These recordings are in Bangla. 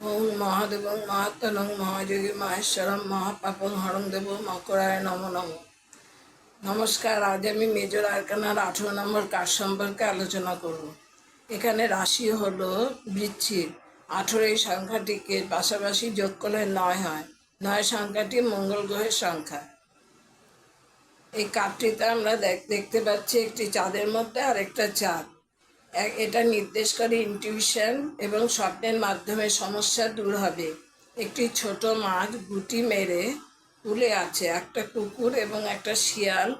ওং মহাদেবং মহাত্মনং মহাযোগী মহেশ্বরম মহাপাপং হরং দেব মকরায় নমো নমঃ। নমস্কার। আজ আমি মেজর আরকানার 18 নম্বর কার্ড সম্পর্কে আলোচনা করব। এখানে রাশি হলো বৃশ্চিক। 18 এই সংখ্যাটিকে পাশাপাশি যোগ করলে 9 হয়। 9 সংখ্যাটি মঙ্গল গ্রহের সংখ্যা। এই কার্ডটিতে আমরা দেখতে পাচ্ছি একটি চাঁদের মধ্যে আর একটা চাঁদ। এটা নির্দেশ করে ইনটিউশন এবং স্বপ্নের মাধ্যমে সমস্যা দূর হবে। একটি ছোট মাছ গুটি মেরে তুলে আছে। একটা কুকুর এবং একটা শিয়াল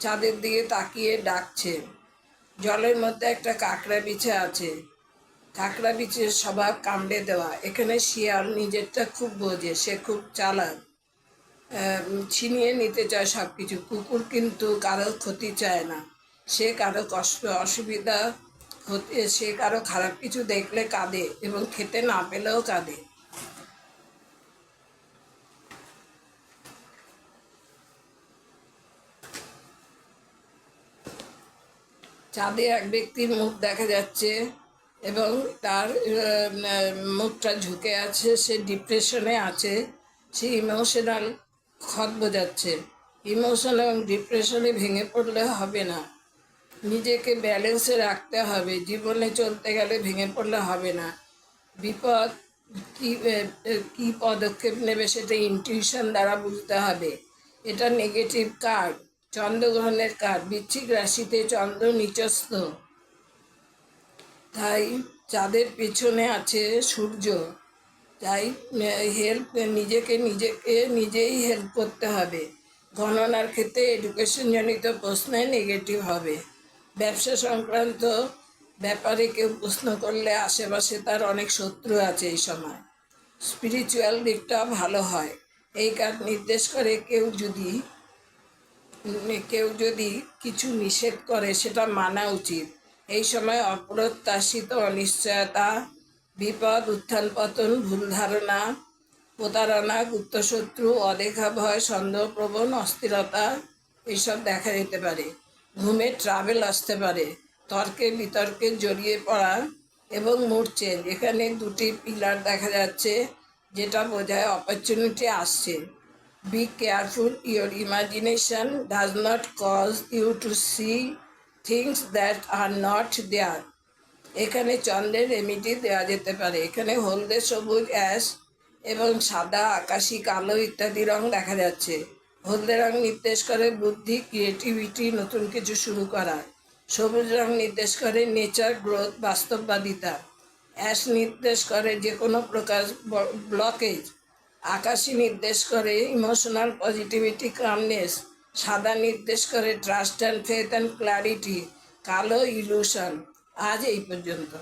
চাঁদের দিকে তাকিয়ে ডাকছে। জলের মধ্যে একটা কাঁকড়া বিছে আছে। কাঁকড়া বিছের স্বভাব কামড়ে দেওয়া। এখানে শিয়াল নিজেরটা খুব বোঝে, সে খুব চালাক, ছিনিয়ে নিতে চায় সব কিছু। কুকুর কিন্তু কারো ক্ষতি চায় না, সে কারো কষ্ট অসুবিধা হতে, সে কারো খারাপ কিছু দেখলে কাঁদে এবং খেতে না পেলেও কাঁদে। চাঁদে এক ব্যক্তির মুখ দেখা যাচ্ছে এবং তার মুখটা ঝুঁকে আছে, সে ডিপ্রেশনে আছে, সে ইমোশনাল খত বোঝাচ্ছে। ইমোশনাল এবং ডিপ্রেশনে ভেঙে পড়লে হবে না, নিজেকে ব্যালেন্সে রাখতে হবে। জীবনে চলতে গেলে ভেঙে পড়লে হবে না। বিপদ কি পদক্ষেপ নেবে সেটা ইনটিউশন দ্বারা বুঝতে হবে। এটা নেগেটিভ কার্ড, চন্দ্রগ্রহণের কার্ড। বৃশ্চিক রাশিতে চন্দ্র নিচস্থ, তাই চাঁদের পেছনে আছে সূর্য। তাই নিজেই হেল্প করতে হবে। গণনার ক্ষেত্রে এডুকেশনজনিত প্রশ্নে নেগেটিভ হবে। ব্যবসা সংক্রান্ত ব্যাপারে কেউ প্রশ্ন করলে আশেপাশে তার অনেক শত্রু আছে এই সময়। স্পিরিচুয়াল দিকটা ভালো হয়। এই কার্ড নির্দেশ করে কেউ যদি কিছু নিষেধ করে সেটা মানা উচিত। এই সময় অপ্রত্যাশিত অনিশ্চয়তা, বিপদ, উত্থান পতন, ভুল ধারণা, প্রতারণা, গুপ্তশত্রু, অদেখা ভয়, সন্দেহপ্রবণ, অস্থিরতা এইসব দেখা যেতে পারে। ঘুমে ট্রাভেল আসতে পারে। তর্কে বিতর্কে জড়িয়ে পড়া এবং মুড চেঞ্জ। এখানে দুটি পিলার দেখা যাচ্ছে, যেটা বোঝায় অপরচুনিটি আসছে। Be careful, your imagination does not cause you to see things that are not there. এখানে চন্দ্রের রেমিডি দেওয়া যেতে পারে। এখানে হলদে, সবুজ, অ্যাশ এবং সাদা, আকাশি, কালো ইত্যাদি রং দেখা যাচ্ছে। হলদে রং নির্দেশ করে বুদ্ধি, ক্রিয়েটিভিটি, নতুন কিছু শুরু করা। সবুজ রং নির্দেশ করে নেচার, গ্রোথ, বাস্তববাদিতা। অ্যাশ নির্দেশ করে যে কোনো প্রকার ব্লকেজ। আকাশি নির্দেশ করে ইমোশনাল পজিটিভিটি, কামনেস। সাদা নির্দেশ করে trust and faith and clarity. কালো ইলুশন। আজ এই পর্যন্ত।